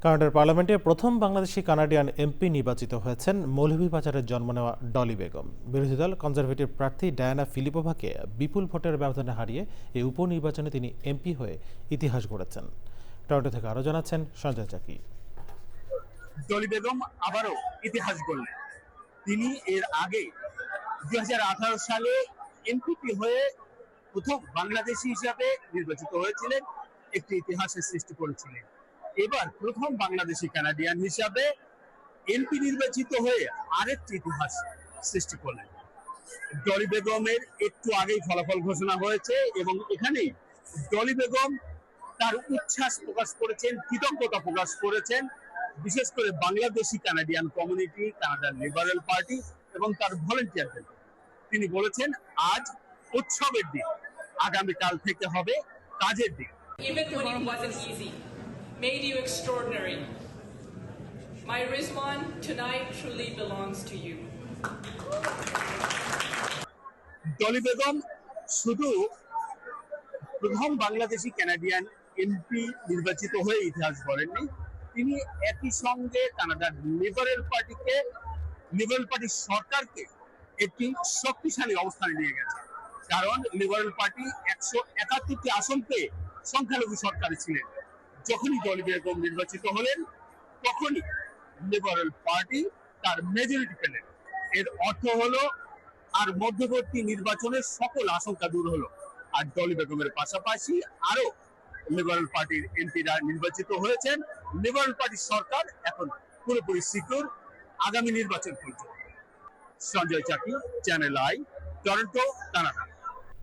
কানাডার পার্লামেন্টে প্রথম বাংলাদেশি কানাডিয়ান এমপি নির্বাচিত হয়েছেন মৌলভীবাজারের জন্ম নেওয়া ডলি বেগম। বিরোধী দল কনজারভেটিভ প্রার্থী ডায়ানা ফিলিপোভাকে বিপুল ভোটের ব্যবধানে হারিয়ে এই উপনির্বাচনে তিনি এমপি হয়ে ইতিহাস গড়েছেন। টরন্টো থেকে আরও জানাচ্ছেন সঞ্জয় চাকি। ডলি বেগম আবারও ইতিহাস গড়লেন। তিনি এর আগে 2018 সালে এমপি হয়ে প্রথম বাংলাদেশি হিসাবে নির্বাচিত হয়েছিলেন, একটি ইতিহাসের সৃষ্টি করেছিলেন। এবার প্রথম বাংলাদেশি কানাডিয়ান হিসাবে এমপি নির্বাচিত হয়ে আরেকটি ইতিহাস সৃষ্টি করলেন। ডলি বেগমের একটু আগেই ফলাফল ঘোষণা হয়েছে এবং এখানেই ডলি বেগম তার উচ্ছ্বাস প্রকাশ করেছেন, কৃতজ্ঞতা প্রকাশ করেছেন বিশেষ করে বাংলাদেশি কানাডিয়ান কমিউনিটি, কানাডার লিবারেল পার্টি এবং তার ভলেন্টিয়ারদের। তিনি বলেছেন আজ উৎসবের দিন, আগামীকাল থেকে হবে কাজের দিন। Even when it wasn't easy, made you extraordinary. My Rizwan tonight truly belongs to you. Dolly Begum শুধু প্রথম বাংলাদেশি কানাডিয়ান এমপি নির্বাচিত হয়ে ইতিহাস গড়েননি, তিনি একই সঙ্গে কানাডার লিবারেল পার্টির সরকারকে একটি শক্তিশালী অবস্থানে নিয়ে গেছে। কারণ লিবারেল পার্টি 171টি আসন পেয়ে সংখ্যালঘু সরকারে ছিলেন। যখনই ডলি বেগম নির্বাচিত হলেন তখনই লিবারেল পার্টি তার মেজরিটি পেলেন। এর অর্থ হলো আর মধ্যবর্তী নির্বাচনের সকল আশঙ্কা দূর হলো। আর ডলি বেগমের পাশাপাশি আরো লিবারেল পার্টির এমপিরা নির্বাচিত হয়েছেন। লিবারেল পার্টির সরকার এখন পুরোপুরি সিকিউর আগামী নির্বাচন পর্যন্ত। সঞ্জয় চাকি, চ্যানেল আই, টরন্টো, কানাডা।